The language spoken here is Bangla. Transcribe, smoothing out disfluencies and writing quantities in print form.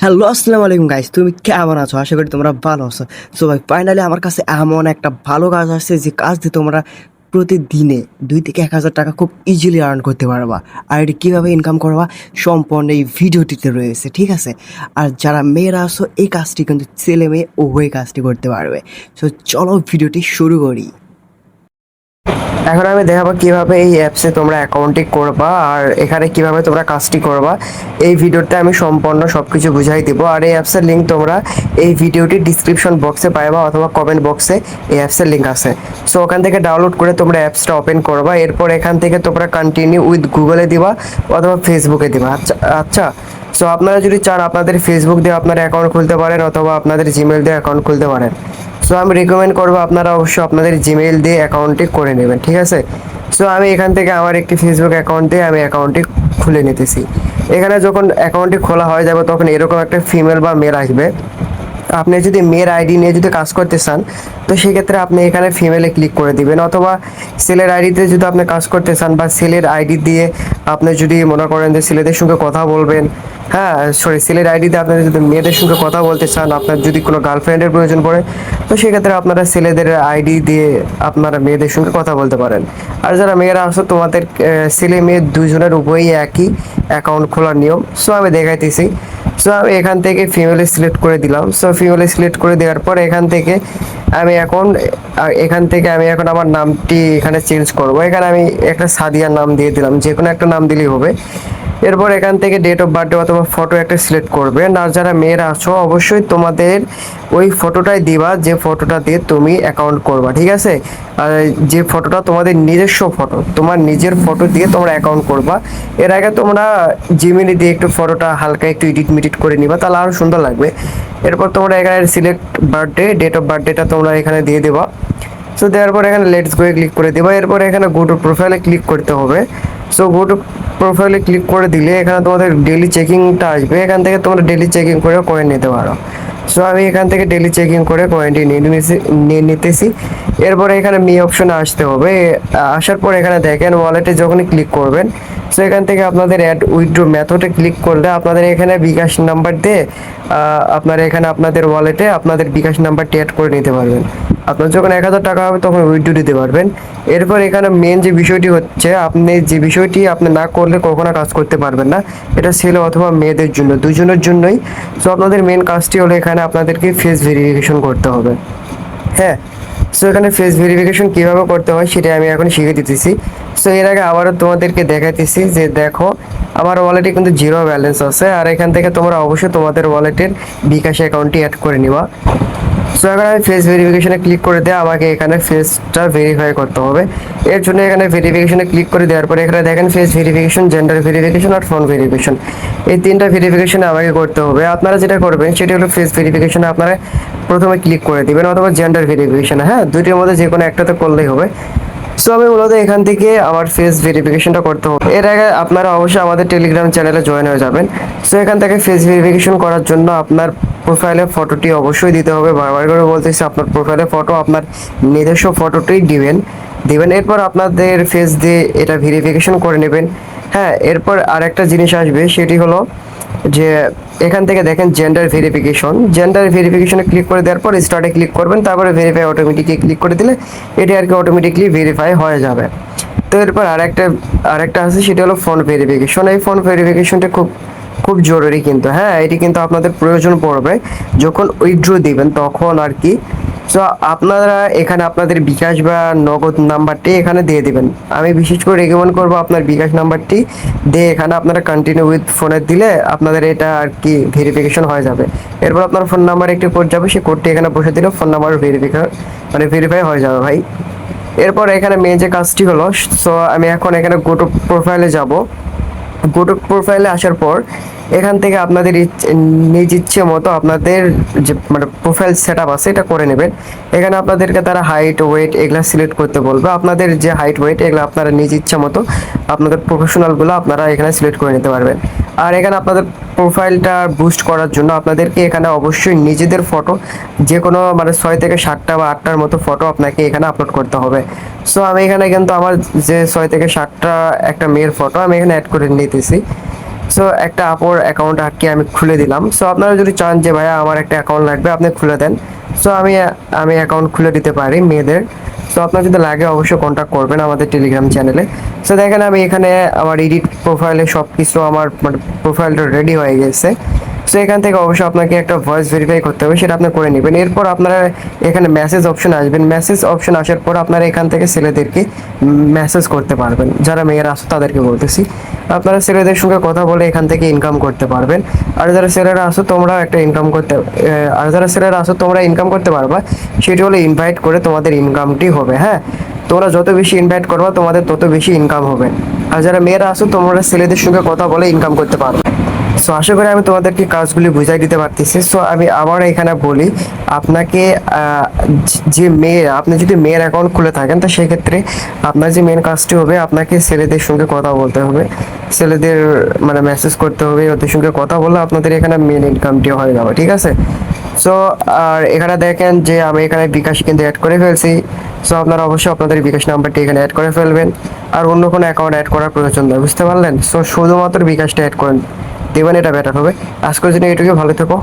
হ্যালো, আসসালামু আলাইকুম গাইস। তুমি কেমন আছো? আশা করি তোমরা ভালো আছো। সো ভাই, ফাইনালি আমার কাছে এমন একটা ভালো কাজ আসছে যে কাজ দিয়ে তোমরা প্রতিদিনে 2 থেকে 1,000 টাকা খুব ইজিলি আর্ন করতে পারবা। আর এটি কীভাবে ইনকাম করবা সম্পূর্ণ এই ভিডিওটিতে রয়েছে, ঠিক আছে? আর যারা মেয়েরা আছো, এই কাজটি কিন্তু ছেলে মেয়ে উভয় কাজটি করতে পারবে। সো চলো ভিডিওটি শুরু করি। এখন আমি দেখাবো কিভাবে এই অ্যাপসে তোমরা অ্যাকাউন্টটি করবা আর এখানে কিভাবে তোমরা কাজটি করবা। এই ভিডিওতে আমি সম্পূর্ণ সব কিছু বুঝাই দিব। আর এই অ্যাপসের লিঙ্ক তোমরা এই ভিডিওটির ডিসক্রিপশন বক্সে পাইবা অথবা কমেন্ট বক্সে এই অ্যাপসের লিঙ্ক আছে। সো ওখান থেকে ডাউনলোড করে তোমরা অ্যাপসটা ওপেন করবা। এরপর এখান থেকে তোমরা কন্টিনিউ উইথ গুগলে দিবা অথবা ফেসবুকে দিবা। আচ্ছা আচ্ছা সো আপনারা যদি চান আপনাদের ফেসবুক দিয়ে আপনারা অ্যাকাউন্ট খুলতে পারেন অথবা আপনাদের জিমেল দিয়ে অ্যাকাউন্ট খুলতে পারেন। সো আমি রিকমেন্ড করবো আপনারা অবশ্যই আপনাদের জিমেইল দিয়ে অ্যাকাউন্টটি করে নেবেন, ঠিক আছে? সো আমি এখান থেকে আমার একটি ফেসবুক অ্যাকাউন্ট দিয়ে আমি অ্যাকাউন্টটি খুলে নিতেছি। এখানে যখন অ্যাকাউন্টটি খোলা হয়ে যাবে তখন এরকম একটা ফিমেল বা মেল আসবে। আপনি যদি মেয়ের আইডি নিয়ে যদি কাজ করতে চান তো সেক্ষেত্রে আপনি এখানে ফিমেলে ক্লিক করে দিবেন, অথবা সেলের আইডিতে যদি আপনি কাজ করতে চান বা সেলের আইডি দিয়ে আপনি যদি মনে করেন যে ছেলেদের সঙ্গে কথা বলবেন, হ্যাঁ সরি সেলের আইডিতে আপনি যদি মেয়েদের সঙ্গে কথা বলতে চান, আপনার যদি কোনো গার্লফ্রেন্ডের প্রয়োজন পড়ে তো সেক্ষেত্রে আপনারা ছেলেদের আইডি দিয়ে আপনারা মেয়েদের সঙ্গে কথা বলতে পারেন। আর যারা মেয়েরা আসো তোমাদের ছেলে মেয়ে দুজনের উভয়ই একই অ্যাকাউন্ট খোলার নিয়ম। সো আমি দেখাইতেছি। সো আমি এখান থেকে ফিমেলে সিলেক্ট করে দিলাম। সো ফিমেলে সিলেক্ট করে দেওয়ার পর এখান থেকে আমি এখন আমার নামটি এখানে চেঞ্জ করব। এখানে আমি একটা সাদিয়ার নাম দিয়ে দিলাম, যে কোনো একটা নাম দিলেই হবে। এরপর এখান থেকে ডেট অফ বার্থডে অথবা ফটো একটা সিলেক্ট করবে। আর যারা মেয়েরা আছো অবশ্যই তোমাদের ওই ফটোটাই দিবা যে ফটোটা দিয়ে তুমি অ্যাকাউন্ট করবা, ঠিক আছে? আর যে ফটোটা তোমাদের নিজস্ব ফটো, তোমার নিজের ফটো দিয়ে তোমরা অ্যাকাউন্ট করবা। এর আগে তোমরা জিমিনি দিয়ে একটু ফটোটা হালকা একটু এডিট মিডিট করে নিবা, তাহলে আরও সুন্দর লাগবে। এরপর তোমরা এখানে সিলেক্ট বার্থডে, ডেট অফ বার্থডেটা তোমরা এখানে দিয়ে দেবা। সো দেওয়ার পর এখানে লেটস গো ক্লিক করে দেবা। এরপর এখানে গো টু প্রোফাইলে ক্লিক করতে হবে। সো গো টু প্রোফাইলে ক্লিক করে দিলে এখানে তোমাদের ডেলি চেকিংটা আসবে। এখান থেকে তোমরা ডেলি চেকিং করে কয়েন নিতে পারো। সো আমি এখান থেকে ডেলি চেকিং করে কয়েনটি নিয়ে নিতেছি। এরপরে এখানে মি অপশনে আসতে হবে। আসার পর এখানে দেখেন ওয়ালেটে যখনই ক্লিক করবেন, সো এখান থেকে আপনাদের অ্যাড উইথড্র মেথডে ক্লিক করলে আপনাদের এখানে বিকাশ নাম্বার দিয়ে আপনারা এখানে আপনাদের ওয়ালেটে আপনাদের বিকাশ নাম্বারটি অ্যাড করে নিতে পারবেন। আপনার যখন 1,000 টাকা হবে তখন উইথড্র দিতে পারবেন। এরপর এখানে মেন যে বিষয়টি হচ্ছে, আপনি যে বিষয়টি আপনি না করলে কখনো কাজ করতে পারবেন না। এটা ছেলে অথবা মেয়েদের জন্য, দুজনের জন্যই। সো আপনাদের মেন কাজটি হলো এখানে আপনাদেরকে ফেস ভেরিফিকেশন করতে হবে। হ্যাঁ, সো এখানে ফেস ভেরিফিকেশন কীভাবে করতে হয় সেটা আমি এখন শিখে দিতেছি। সো এর আগে আবারও তোমাদেরকে দেখাইতেছি যে দেখো আমার ওয়ালেটে কিন্তু জিরো ব্যালেন্স আছে। আর এখান থেকে তোমরা অবশ্যই তোমাদের ওয়ালেটের বিকাশ অ্যাকাউন্টটি অ্যাড করে নিবা। সো এখন আমি ফেস ভেরিফিকেশনে ক্লিক করে দিয়ে আমাকে এখানে ফেসটা ভেরিফাই করতে হবে। এর জন্য এখানে ভেরিফিকেশনে ক্লিক করে দেওয়ার পরে এখানে দেখেন ফেস ভেরিফিকেশন, জেন্ডার ভেরিফিকেশন আর ফোন ভেরিফিকেশন, এই তিনটা ভেরিফিকেশনে আমাকে করতে হবে। আপনারা যেটা করবেন সেটা হলো ফেস ভেরিফিকেশনে আপনারা প্রথমে ক্লিক করে দিবেন অথবা জেন্ডার ভেরিফিকেশনে, হ্যাঁ দুইটির মধ্যে যে কোনো একটাতে করলেই হবে। সো আমি মূলত এখান থেকে আমার ফেস ভেরিফিকেশনটা করতে হবে। এর আগে আপনারা অবশ্যই আমাদের টেলিগ্রাম চ্যানেলে জয়েন হয়ে যাবেন। সো এখান থেকে ফেস ভেরিফিকেশন করার জন্য আপনার প্রোফাইলে ফটোটি অবশ্যই দিতে হবে। বারবার করে বলতেছি আপনার প্রোফাইলে ফটো, আপনার নিজস্ব ফটোটাই দিবেন। এরপর আপনাদের ফেস দিয়ে এটা ভেরিফিকেশন করে নেবেন। হ্যাঁ, এরপর আরেকটা জিনিস আসবে, সেটি হলো যে এখান থেকে দেখেন জেন্ডার ভেরিফিকেশনে ক্লিক করে দেওয়ার পর স্টার্টে ক্লিক করবেন, তারপরে ভেরিফাই অটোমেটিকলি ক্লিক করে দিলে এটি আর কি অটোমেটিকলি ভেরিফাই হয়ে যাবে। তো এরপর আরেকটা আছে, সেটা হলো ফোন ভেরিফিকেশন। এই ফোন ভেরিফিকেশনটা খুব খুব জরুরি কিন্তু, হ্যাঁ এটি কিন্তু আপনাদের প্রয়োজন পড়বে যখন উইথড্র দিবেন তখন আর কি। সো আপনারা এখানে আপনাদের বিকাশ বা নগদ নাম্বারটি এখানে দিয়ে দিবেন। আমি বিশেষ করে রেকমেন্ড করবো আপনার বিকাশ নাম্বারটি দিয়ে এখানে আপনারা কন্টিনিউ উইথ ফোনে দিলে আপনাদের এটা আর কি ভেরিফিকেশন হয়ে যাবে। এরপর আপনার ফোন নাম্বারে একটি কোড যাবে, সেই কোডটি এখানে বসে দিলে ফোন নাম্বার ভেরিফাই হয়ে যাবে ভাই। এরপর এখানে মেন যে কাজটি হলো, সো আমি এখন এখানে গো টু প্রোফাইলে যাব। গো টু প্রোফাইলে আসার পর এখান থেকে আপনাদের নিজ ইচ্ছে মতো আপনাদের যে মানে প্রোফাইল সেট আপ আছে এটা করে নেবেন। এখানে আপনাদেরকে তারা হাইট ওয়েট এগুলা সিলেক্ট করতে বলবে। আপনাদের যে হাইট ওয়েট এগুলো আপনারা নিজ ইচ্ছা মতো আপনাদের প্রফেশনালগুলো আপনারা এখানে সিলেক্ট করে নিতে পারবেন। আর এখানে আপনাদের প্রোফাইলটা বুস্ট করার জন্য আপনাদেরকে এখানে অবশ্যই নিজেদের ফটো যে কোনো মানে 6 থেকে 7টা বা 8টার মতো ফটো আপনাকে এখানে আপলোড করতে হবে। সো আমি এখানে কিন্তু আমার যে 6 থেকে 7টা একটা মেয়ের ফটো আমি এখানে অ্যাড করে নিতেছি। সো একটা আপুর অ্যাকাউন্ট আর কি আমি খুলে দিলাম। সো আপনারা যদি চান যে ভাইয়া আমার একটা অ্যাকাউন্ট লাগবে, আপনি খুলে দেন। সো আমি অ্যাকাউন্ট খুলে দিতে পারি মেয়েদের। সো আপনার যদি লাগে অবশ্যই কন্ট্যাক্ট করবেন আমাদের টেলিগ্রাম চ্যানেলে। সো দেখেন আমি এখানে আমার এডিট প্রোফাইলে সব কিছু আমার মানে প্রোফাইলটা রেডি হয়ে গেছে। সো এখান থেকে অবশ্যই আপনাকে একটা ভয়েস ভেরিফাই করতে হবে, সেটা আপনি করে নেবেন। এরপর আপনারা এখানে মেসেজ অপশন আসবেন। মেসেজ অপশন আসার পর আপনারা এখান থেকে ছেলেদেরকে মেসেজ করতে পারবেন, যারা মেয়েরা আসো তাদেরকে বলতেছি। আপনারা ছেলেদের সঙ্গে কথা বলে এখান থেকে ইনকাম করতে পারবেন। আর যারা ছেলেরা আসো তোমরা একটা ইনকাম করতে আর যারা ছেলেরা আসো তোমরা ইনকাম করতে পারবা, সেটি হলো ইনভাইট করে তোমাদের ইনকামটি হবে। হ্যাঁ, তোমরা যত বেশি ইনভাইট করবা তোমাদের তত বেশি ইনকাম হবে। আর যারা মেয়েরা আসো তোমরা ছেলেদের সঙ্গে কথা বলে ইনকাম করতে পারবে। সো আশা করি আমি তোমাদেরকে কাজগুলি বুঝাই দিতে পারতেছি। সো আমি আবার এখানে বলি, আপনাকে যে মেয়ে, আপনি যদি মেয়ের অ্যাকাউন্ট খুলে থাকেন তো সেক্ষেত্রে আপনার যে মেন কাজটি হবে, আপনাকে ছেলেদের সঙ্গে কথা বলতে হবে, ছেলেদের মানে মেসেজ করতে হবে। ওদের সঙ্গে কথা বললে আপনাদের এখানে মেন ইনকামটি হয়ে যাবে, ঠিক আছে? সো আর এখানে দেখেন যে আমি এখানে বিকাশ কিন্তু অ্যাড করে ফেলছি। সো আপনারা অবশ্যই আপনাদের বিকাশ নাম্বারটি এখানে অ্যাড করে ফেলবেন। আর অন্য কোনো অ্যাকাউন্ট অ্যাড করার প্রয়োজন নেই, বুঝতে পারলেন? সো শুধুমাত্র বিকাশটা অ্যাড করেন দেবেন, এটা বেটার হবে। আজকের জন্য এটুকু, ভালো থেকো।